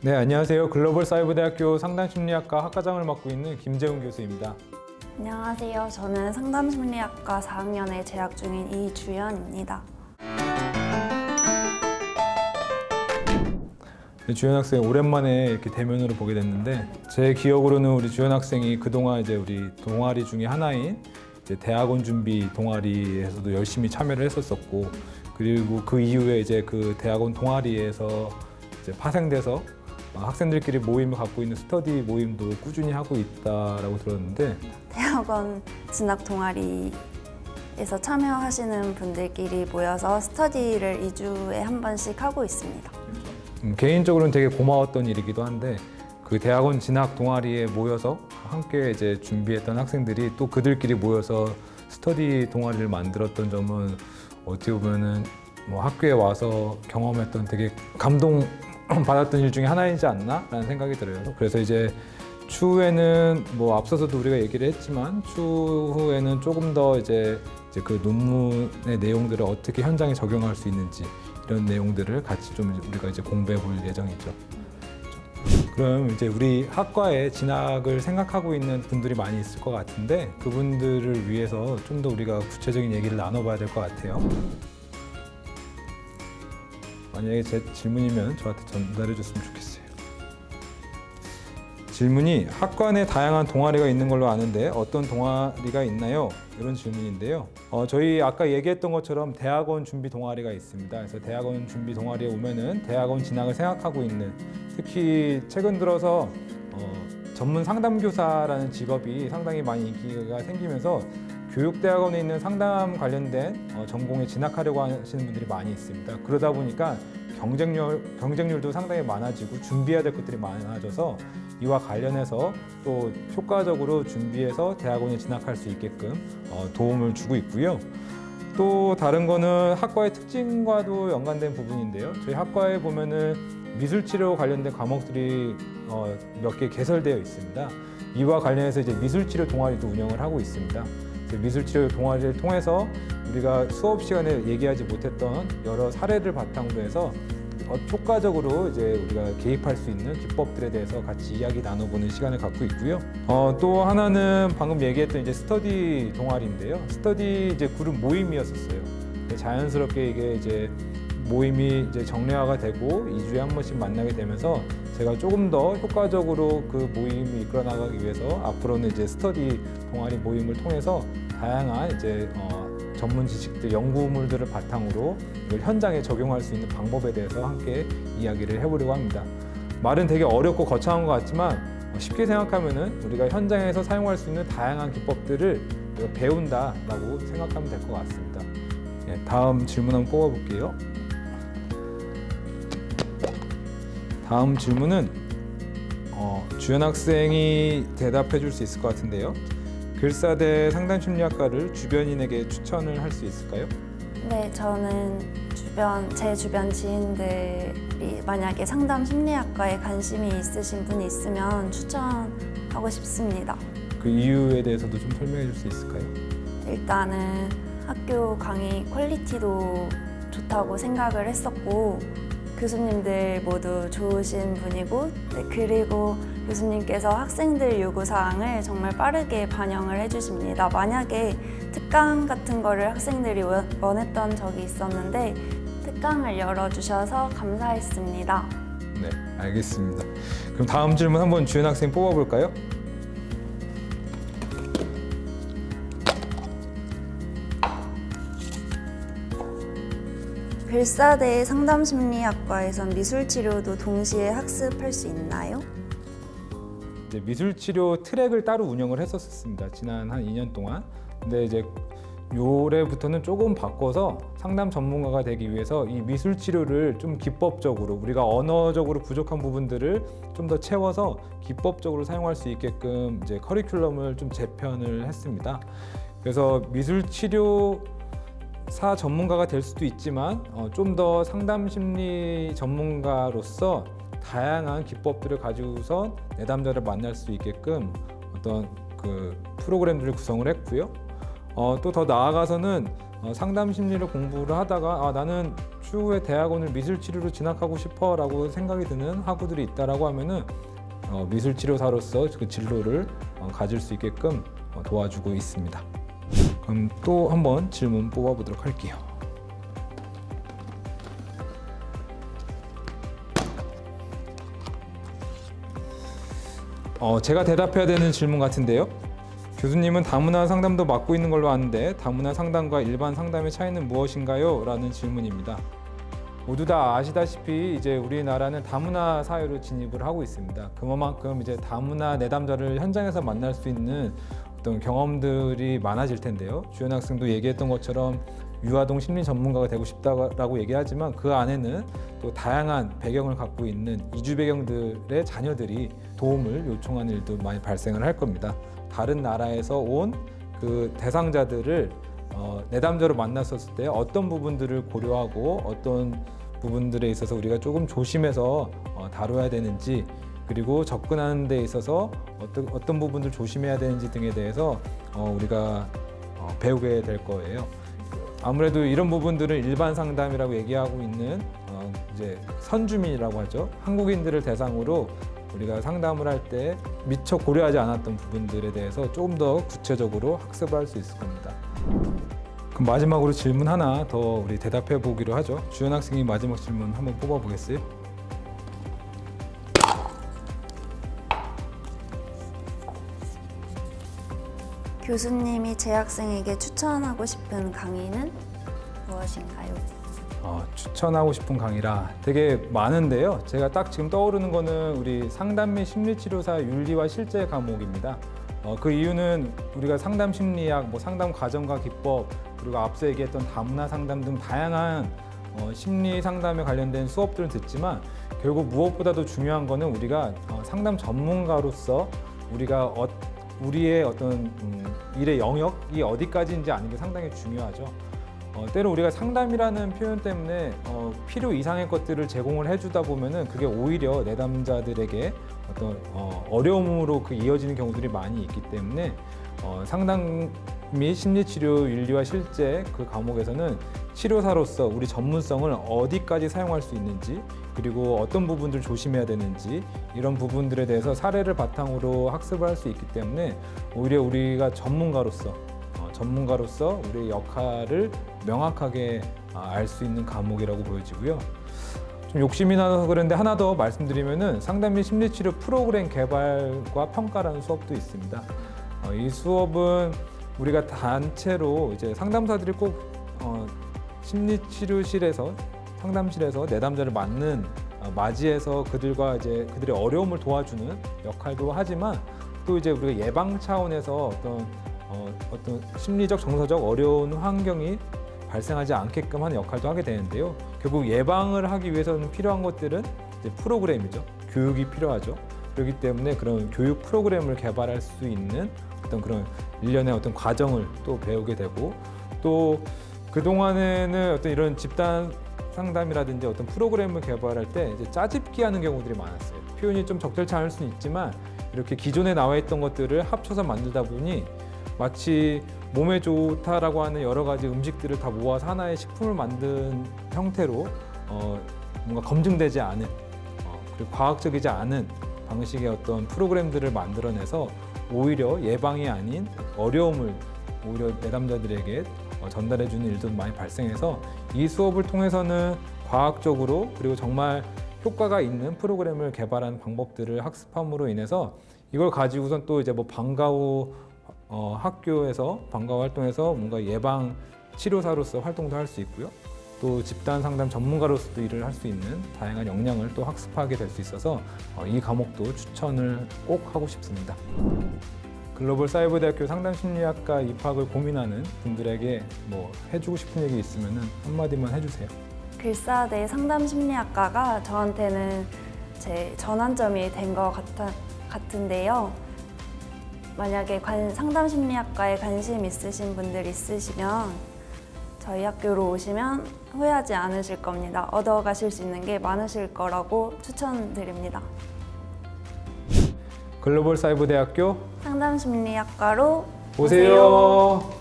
네, 안녕하세요. 글로벌사이버대학교 상담심리학과 학과장을 맡고 있는 김재훈 교수입니다. 안녕하세요. 저는 상담심리학과 4학년에 재학 중인 이주연입니다. 주연 학생 오랜만에 이렇게 대면으로 보게 됐는데, 제 기억으로는 우리 주연 학생이 그동안 이제 우리 동아리 중에 하나인 이제 대학원 준비 동아리에서도 열심히 참여를 했었었고, 그리고 그 이후에 이제 그 대학원 동아리에서 이제 파생돼서 학생들끼리 모임을 갖고 있는 스터디 모임도 꾸준히 하고 있다라고 들었는데, 대학원 진학 동아리에서 참여하시는 분들끼리 모여서 스터디를 2주에 한 번씩 하고 있습니다. 개인적으로는 되게 고마웠던 일이기도 한데, 그 대학원 진학 동아리에 모여서 함께 이제 준비했던 학생들이 또 그들끼리 모여서 스터디 동아리를 만들었던 점은 어떻게 보면은 뭐 학교에 와서 경험했던 되게 감동 받았던 일 중에 하나이지 않나라는 생각이 들어요. 그래서 이제 추후에는 뭐 앞서서도 우리가 얘기를 했지만 추후에는 조금 더 이제 그 논문의 내용들을 어떻게 현장에 적용할 수 있는지 이런 내용들을 같이 좀 우리가 이제 공부해 볼 예정이죠. 그럼 이제 우리 학과에 진학을 생각하고 있는 분들이 많이 있을 것 같은데, 그분들을 위해서 좀 더 우리가 구체적인 얘기를 나눠봐야 될 것 같아요. 만약에 제 질문이면 저한테 전달해 줬으면 좋겠어요. 질문이 학과 내 다양한 동아리가 있는 걸로 아는데 어떤 동아리가 있나요? 이런 질문인데요. 저희 아까 얘기했던 것처럼 대학원 준비 동아리가 있습니다. 그래서 대학원 준비 동아리에 오면은 대학원 진학을 생각하고 있는, 특히 최근 들어서 전문 상담교사라는 직업이 상당히 많이 인기가 생기면서 교육대학원에 있는 상담 관련된 전공에 진학하려고 하시는 분들이 많이 있습니다. 그러다 보니까 경쟁률도 상당히 많아지고 준비해야 될 것들이 많아져서 이와 관련해서 또 효과적으로 준비해서 대학원에 진학할 수 있게끔 도움을 주고 있고요. 또 다른 거는 학과의 특징과도 연관된 부분인데요. 저희 학과에 보면은 미술치료 관련된 과목들이 몇 개 개설되어 있습니다. 이와 관련해서 이제 미술치료 동아리도 운영을 하고 있습니다. 미술치료 동아리를 통해서 우리가 수업 시간에 얘기하지 못했던 여러 사례를 바탕으로 해서 효과적으로 이제 우리가 개입할 수 있는 기법들에 대해서 같이 이야기 나눠보는 시간을 갖고 있고요. 또 하나는 방금 얘기했던 이제 스터디 동아리인데요. 스터디 이제 그룹 모임이었었어요. 자연스럽게 이게 이제 모임이 이제 정례화가 되고 2주에 한 번씩 만나게 되면서 제가 조금 더 효과적으로 그 모임을 이끌어 나가기 위해서 앞으로는 이제 스터디 동아리 모임을 통해서 다양한 이제 전문 지식들, 연구물들을 바탕으로 이걸 현장에 적용할 수 있는 방법에 대해서 함께 이야기를 해보려고 합니다. 말은 되게 어렵고 거창한 것 같지만 쉽게 생각하면은 우리가 현장에서 사용할 수 있는 다양한 기법들을 우리가 배운다라고 생각하면 될 것 같습니다. 다음 질문 한번 뽑아볼게요. 다음 질문은 주연 학생이 대답해 줄 수 있을 것 같은데요. 글사대 상담심리학과를 주변인에게 추천을 할 수 있을까요? 네, 저는 제 주변 지인들이 만약에 상담심리학과에 관심이 있으신 분이 있으면 추천하고 싶습니다. 그 이유에 대해서도 좀 설명해 줄 수 있을까요? 일단은 학교 강의 퀄리티도 좋다고 생각을 했었고, 교수님들 모두 좋으신 분이고, 그리고 교수님께서 학생들 요구사항을 정말 빠르게 반영을 해주십니다. 만약에 특강 같은 거를 학생들이 원했던 적이 있었는데 특강을 열어주셔서 감사했습니다. 네, 알겠습니다. 그럼 다음 질문 한번 주연 학생 뽑아볼까요? 글사대 상담심리학과에선 미술치료도 동시에 학습할 수 있나요? 이제 미술치료 트랙을 따로 운영을 했었습니다. 지난 한 2년 동안. 근데 이제 올해부터는 조금 바꿔서 상담 전문가가 되기 위해서 이 미술치료를 좀 기법적으로, 우리가 언어적으로 부족한 부분들을 좀 더 채워서 기법적으로 사용할 수 있게끔 이제 커리큘럼을 좀 재편을 했습니다. 그래서 미술치료 전문가가 될 수도 있지만 좀 더 상담심리 전문가로서 다양한 기법들을 가지고서 내담자를 만날 수 있게끔 어떤 그 프로그램들을 구성을 했고요. 또 더 나아가서는 상담심리를 공부를 하다가 나는 추후에 대학원을 미술치료로 진학하고 싶어라고 생각이 드는 학우들이 있다라고 하면은 미술치료사로서 그 진로를 가질 수 있게끔 도와주고 있습니다. 그럼 또 한번 질문 뽑아보도록 할게요. 제가 대답해야 되는 질문 같은데요. 교수님은 다문화 상담도 맡고 있는 걸로 아는데 다문화 상담과 일반 상담의 차이는 무엇인가요? 라는 질문입니다. 모두 다 아시다시피 이제 우리나라는 다문화 사회로 진입을 하고 있습니다. 그만큼 이제 다문화 내담자를 현장에서 만날 수 있는 어떤 경험들이 많아질 텐데요. 주연 학생도 얘기했던 것처럼 유아동 심리 전문가가 되고 싶다라고 얘기하지만 그 안에는 또 다양한 배경을 갖고 있는 이주 배경들의 자녀들이 도움을 요청하는 일도 많이 발생을 할 겁니다. 다른 나라에서 온 그 대상자들을 내담자로 만났었을 때 어떤 부분들을 고려하고 어떤 부분들에 있어서 우리가 조금 조심해서 다뤄야 되는지, 그리고 접근하는 데 있어서 어떤 부분들 조심해야 되는지 등에 대해서 우리가 배우게 될 거예요. 아무래도 이런 부분들은 일반 상담이라고 얘기하고 있는 이제 선주민이라고 하죠. 한국인들을 대상으로 우리가 상담을 할 때 미처 고려하지 않았던 부분들에 대해서 조금 더 구체적으로 학습을 할 수 있을 겁니다. 그럼 마지막으로 질문 하나 더 우리 대답해 보기로 하죠. 주연 학생이 마지막 질문 한번 뽑아 보겠어요? 교수님이 제 학생에게 추천하고 싶은 강의는 무엇인가요? 추천하고 싶은 강의라 되게 많은데요. 제가 딱 지금 떠오르는 거는 우리 상담 및 심리치료사 윤리와 실제 과목입니다. 그 이유는 우리가 상담 심리학, 상담 과정과 기법, 그리고 앞서 얘기했던 다문화 상담 등 다양한 심리 상담에 관련된 수업들을 듣지만 결국 무엇보다도 중요한 거는 우리가 상담 전문가로서 우리가 우리의 어떤 일의 영역이 어디까지인지 아는 게 상당히 중요하죠. 때로 우리가 상담이라는 표현 때문에 필요 이상의 것들을 제공을 해주다 보면은 그게 오히려 내담자들에게 어떤 어려움으로 이어지는 경우들이 많이 있기 때문에 상담 및 심리치료 윤리와 실제 그 과목에서는 치료사로서 우리 전문성을 어디까지 사용할 수 있는지, 그리고 어떤 부분들 조심해야 되는지, 이런 부분들에 대해서 사례를 바탕으로 학습을 할 수 있기 때문에 오히려 우리가 전문가로서 우리의 역할을 명확하게 알 수 있는 과목이라고 보여지고요. 좀 욕심이 나서 그런데 하나 더 말씀드리면은 상담 및 심리치료 프로그램 개발과 평가라는 수업도 있습니다. 이 수업은 우리가 단체로 이제 상담사들이 꼭 심리치료실에서 상담실에서 내담자를 맞이해서 그들과 이제 그들의 어려움을 도와주는 역할도 하지만 또 이제 우리가 예방 차원에서 어떤 심리적 정서적 어려운 환경이 발생하지 않게끔 하는 역할도 하게 되는데요. 결국 예방을 하기 위해서는 필요한 것들은 이제 프로그램이죠. 교육이 필요하죠. 그렇기 때문에 그런 교육 프로그램을 개발할 수 있는 어떤 그런 일련의 어떤 과정을 또 배우게 되고, 또 그동안에는 어떤 이런 집단 상담이라든지 어떤 프로그램을 개발할 때 이제 짜집기 하는 경우들이 많았어요. 표현이 좀 적절치 않을 수는 있지만 이렇게 기존에 나와 있던 것들을 합쳐서 만들다 보니 마치 몸에 좋다라고 하는 여러 가지 음식들을 다 모아서 하나의 식품을 만든 형태로 뭔가 검증되지 않은 그리고 과학적이지 않은 방식의 어떤 프로그램들을 만들어내서 오히려 예방이 아닌 어려움을 오히려 내담자들에게 전달해주는 일도 많이 발생해서 이 수업을 통해서는 과학적으로 그리고 정말 효과가 있는 프로그램을 개발하는 방법들을 학습함으로 인해서 이걸 가지고선 또 이제 방과 후 학교에서 방과 후 활동에서 뭔가 예방 치료사로서 활동도 할 수 있고요. 또 집단 상담 전문가로서도 일을 할 수 있는 다양한 역량을 또 학습하게 될 수 있어서 이 과목도 추천을 꼭 하고 싶습니다. 글로벌 사이버대학교 상담심리학과 입학을 고민하는 분들에게 해주고 싶은 얘기 있으면 한마디만 해주세요. 글사대 상담심리학과가 저한테는 제 전환점이 된 것 같은데요. 만약에 상담심리학과에 관심 있으신 분들 있으시면 저희 학교로 오시면 후회하지 않으실 겁니다. 얻어가실 수 있는 게 많으실 거라고 추천드립니다. 글로벌 사이버대학교 상담심리학과로 오세요.